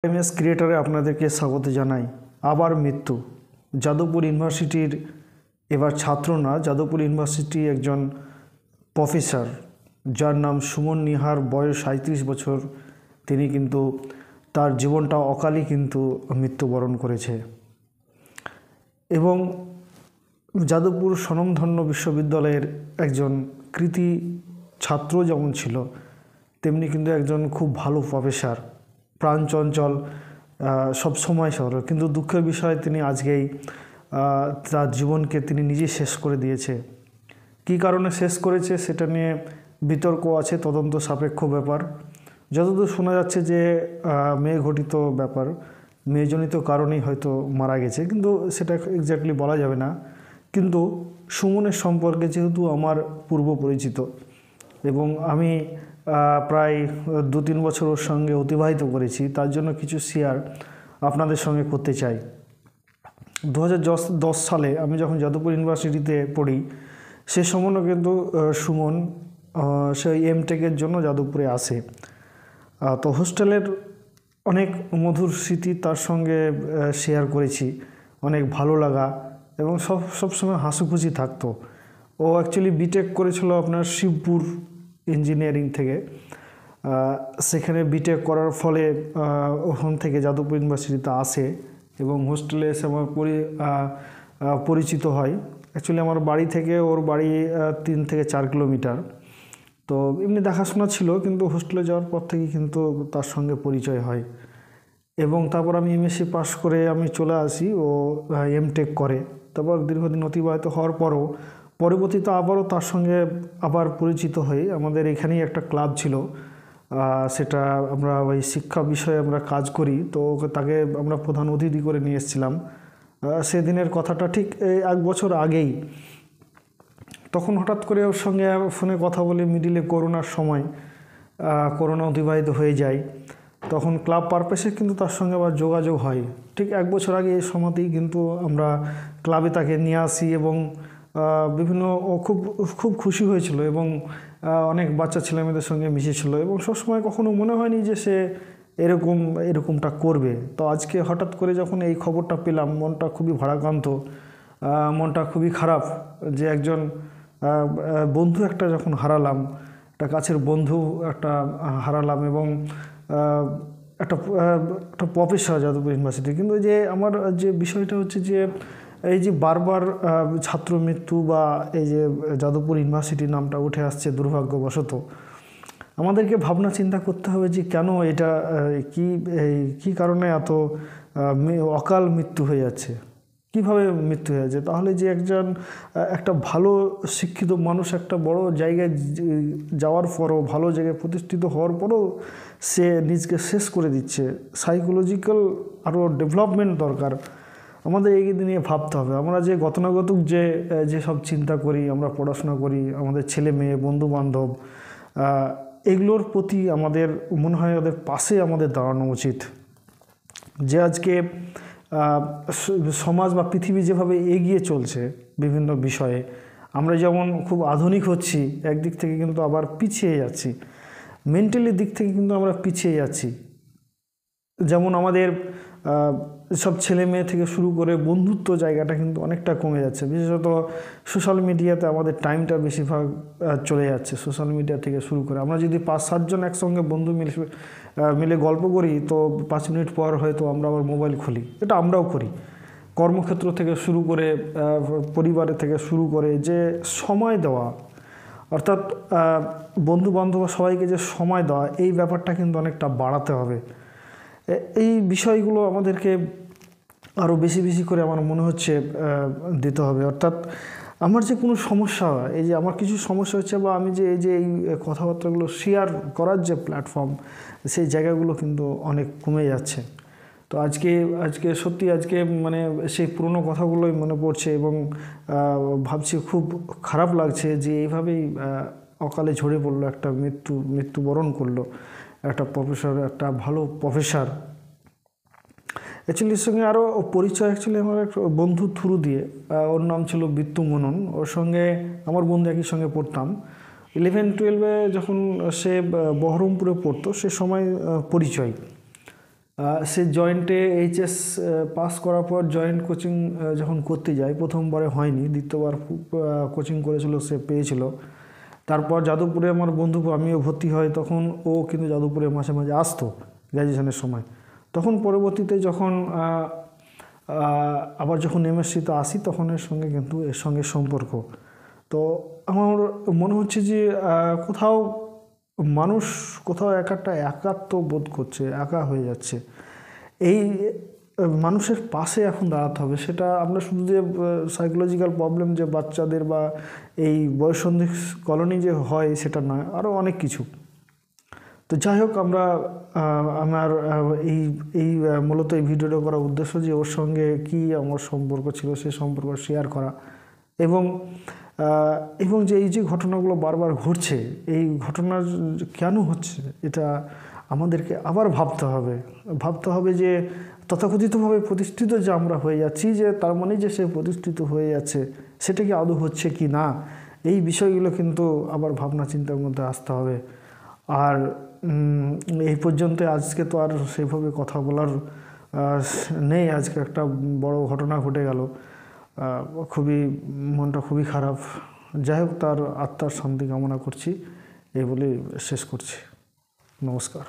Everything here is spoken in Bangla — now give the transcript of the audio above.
এমএস ক্রিয়েটরে আপনাদেরকে স্বাগত জানাই। আবার মৃত্যু। যাদবপুর ইউনিভার্সিটির এবার ছাত্র না, যাদবপুর ইউনিভার্সিটি একজন প্রফেসর যার নাম সুমন নিহার, বয়স 37 বছর। তিনি কিন্তু তার জীবনটা অকালই কিন্তু মৃত্যুবরণ করেছে। এবং যাদবপুর স্বনামধন্য বিশ্ববিদ্যালয়ের একজন কৃতি ছাত্র যেমন ছিল, তেমনি কিন্তু একজন খুব ভালো প্রফেসর, প্রাণচঞ্চল, সবসময় সরল। কিন্তু দুঃখের বিষয় তিনি আজকেই তার জীবনকে তিনি নিজেই শেষ করে দিয়েছে। কী কারণে শেষ করেছে সেটা নিয়ে বিতর্ক আছে, তদন্ত সাপেক্ষ ব্যাপার। যতদূর শোনা যাচ্ছে যে মেয়ে ঘটিত ব্যাপার, মেয়েজনিত কারণেই হয়তো মারা গেছে, কিন্তু সেটা এক্স্যাক্টলি বলা যাবে না। কিন্তু সুমনের সম্পর্কে যেহেতু আমার পূর্ব পরিচিত এবং আমি প্রায় 2-3 বছর ওর সঙ্গে অতিবাহিত করেছি, তার জন্য কিছু শেয়ার আপনাদের সঙ্গে করতে চাই। 2010 সালে আমি যখন যাদবপুর ইউনিভার্সিটিতে পড়ি, সে সময় কিন্তু সুমন সেই এমটেকের জন্য যাদবপুরে আসে। তো হোস্টেলের অনেক মধুর স্মৃতি তার সঙ্গে শেয়ার করেছি, অনেক ভালো লাগা এবং সবসময় হাসিখুশি থাকতো। ও অ্যাকচুয়ালি বিটেক করেছিল আপনার শিবপুর ইঞ্জিনিয়ারিং থেকে। সেখানে বিটেক করার ফলে ওখান থেকে যাদবপুর ইউনিভার্সিটিতে আসে এবং হোস্টেলে এসে আমার পরিচিত হয়। অ্যাকচুয়ালি আমার বাড়ি থেকে ওর বাড়ি 3 থেকে 4 কিলোমিটার। তো এমনি দেখাশোনা ছিল, কিন্তু হোস্টেলে যাওয়ার পর থেকেই কিন্তু তার সঙ্গে পরিচয় হয়। এবং তারপর আমি এমএসসি পাশ করে আমি চলে আসি, ও এমটেক করে। তারপর দীর্ঘদিন অতিবাহিত হওয়ার পরও পরবর্তীতে আবারও তার সঙ্গে আবার পরিচিত হই। আমাদের এখানেই একটা ক্লাব ছিল, সেটা আমরা ওই শিক্ষা বিষয়ে আমরা কাজ করি। তো তাকে আমরা প্রধান অতিথি করে নিয়ে এসেছিলাম। সেদিনের কথাটা ঠিক 1 বছর আগেই। তখন হঠাৎ করে ওর সঙ্গে ফোনে কথা বলে মিডিলে করোনার সময়, করোনা অতিবাহিত হয়ে যায়। তখন ক্লাব পারপাসে কিন্তু তার সঙ্গে আবার যোগাযোগ হয়। ঠিক 1 বছর আগে এই সময়তেই কিন্তু আমরা ক্লাবে তাকে নিয়ে আসি এবং বিভিন্ন খুব খুশি হয়েছিল এবং অনেক বাচ্চা ছেলেমেয়েদের সঙ্গে মিশেছিল এবং সবসময় কখনো মনে হয়নি যে সে এরকমটা করবে। তো আজকে হঠাৎ করে যখন এই খবরটা পেলাম, মনটা খুবই ভারাক্রান্ত, মনটা খুবই খারাপ যে একজন বন্ধু একটা যখন হারালাম, একটা কাছের বন্ধু একটা হারালাম এবং একটা প্রফেসর যাদবপুর ইউনিভার্সিটি। কিন্তু যে আমার যে বিষয়টা হচ্ছে যে এই যে বারবার ছাত্র মৃত্যু বা এই যে যাদবপুর ইউনিভার্সিটির নামটা উঠে আসছে দুর্ভাগ্যবশত, আমাদেরকে ভাবনা চিন্তা করতে হবে যে কেন এটা, কী কারণে এত অকাল মৃত্যু হয়ে যাচ্ছে, কীভাবে মৃত্যু হয়ে যাচ্ছে। তাহলে যে একটা ভালো শিক্ষিত মানুষ একটা বড় জায়গায় যাওয়ার পরও, ভালো জায়গায় প্রতিষ্ঠিত হওয়ার পরও সে নিজকে শেষ করে দিচ্ছে। সাইকোলজিক্যাল আরও ডেভেলপমেন্ট দরকার। আমাদের এই নিয়ে ভাবতে হবে। আমরা যে গতানুগতিক যে সব চিন্তা করি, আমরা পড়াশোনা করি, আমাদের ছেলে মেয়ে বন্ধু বান্ধব, এগুলোর প্রতি আমাদের মনে হয় ওদের পাশে আমাদের দাঁড়ানো উচিত। যে আজকে সমাজ বা পৃথিবী যেভাবে এগিয়ে চলছে বিভিন্ন বিষয়ে, আমরা যেমন খুব আধুনিক হচ্ছি, একদিক থেকে কিন্তু আবার পিছিয়ে যাচ্ছি। মেন্টালি দিক থেকে কিন্তু আমরা পিছিয়ে যাচ্ছি। যেমন আমাদের সব ছেলে মেয়ে থেকে শুরু করে বন্ধুত্ব জায়গাটা কিন্তু অনেকটা কমে যাচ্ছে। বিশেষত সোশ্যাল মিডিয়াতে আমাদের টাইমটা বেশিরভাগ চলে যাচ্ছে। সোশ্যাল মিডিয়া থেকে শুরু করে আমরা যদি 5-7 জন একসঙ্গে বন্ধু মিলে গল্প করি, তো 5 মিনিট পর হয়তো আমরা আবার মোবাইল খুলি। এটা আমরাও করি। কর্মক্ষেত্র থেকে শুরু করে পরিবারের থেকে শুরু করে যে সময় দেওয়া, অর্থাৎ বন্ধু বান্ধব সবাইকে যে সময় দেওয়া, এই ব্যাপারটা কিন্তু অনেকটা বাড়াতে হবে। এই বিষয়গুলো আমাদেরকে আরও বেশি বেশি করে আমার মনে হচ্ছে দিতে হবে। অর্থাৎ আমার যে কোনো সমস্যা, এই যে আমার কিছু সমস্যা হচ্ছে বা আমি যে এই কথাবার্তাগুলো শেয়ার করার যে প্ল্যাটফর্ম, সেই জায়গাগুলো কিন্তু অনেক কমে যাচ্ছে। তো আজকে সত্যি মানে সেই পুরনো কথাগুলোই মনে পড়ছে এবং ভাবছি খুব খারাপ লাগছে যে এইভাবেই অকালে ঝরে পড়লো, একটা মৃত্যুবরণ করলো একটা প্রফেসর, একটা ভালো প্রফেসর। অ্যাকচুয়ালি এর সঙ্গে আরও পরিচয় অ্যাকচুয়ালি আমার এক বন্ধু থ্রু দিয়ে। ওর নাম ছিল বিত্তু মনন। ওর সঙ্গে আমার বন্ধু একই সঙ্গে পড়তাম। 11-12 যখন সে বহরমপুরে পড়তো, সে সময় পরিচয়। সে জয়েন্টে এইচএস পাস করার পর জয়েন্ট কোচিং যখন করতে যায়, প্রথমবারে হয়নি, দ্বিতীয়বার কোচিং করেছিল, সে পেয়েছিল। তারপর যাদবপুরে আমার বন্ধু, আমিও ভর্তি হয়, তখন ও কিন্তু যাদবপুরে মাঝে মাঝে আসতো গ্র্যাজুয়েশনের সময়। তখন পরবর্তীতে যখন আবার যখন এমএসসিতে আসি, তখন এর সঙ্গে সম্পর্ক। তো আমার মনে হচ্ছে যে কোথাও একাত্ম বোধ করছে, একা হয়ে যাচ্ছে। এই মানুষের পাশে এখন দাঁড়াতে হবে। সেটা আমরা শুধু যে সাইকোলজিক্যাল প্রবলেম যে বাচ্চাদের বা এই বয়ঃসন্ধি কলোনি যে হয় সেটা নয়, আরও অনেক কিছু। তো যাই হোক, আমার মূলত এই ভিডিওটা করার উদ্দেশ্য যে ওর সঙ্গে কি আমার সম্পর্ক ছিল, সে সম্পর্ক শেয়ার করা, এবং যে এই যে ঘটনাগুলো বারবার ঘটছে, এই ঘটনা কেন হচ্ছে এটা আমাদেরকে আবার ভাবতে হবে যে তথাকথিতভাবে প্রতিষ্ঠিত যে আমরা হয়ে যাচ্ছি, যে তার মানে যে সে প্রতিষ্ঠিত হয়ে যাচ্ছে, সেটা কি আদৌ হচ্ছে কি না, এই বিষয়গুলো কিন্তু আবার ভাবনা চিন্তার মধ্যে আসতে হবে। আর এই পর্যন্ত আজকে তো আর সেইভাবে কথা বলার নেই। আজকে একটা বড় ঘটনা ঘটে গেল, মনটা খুবই খারাপ। যাই হোক, তার আত্মার শান্তি কামনা করছি, এই বলেই শেষ করছি। নমস্কার।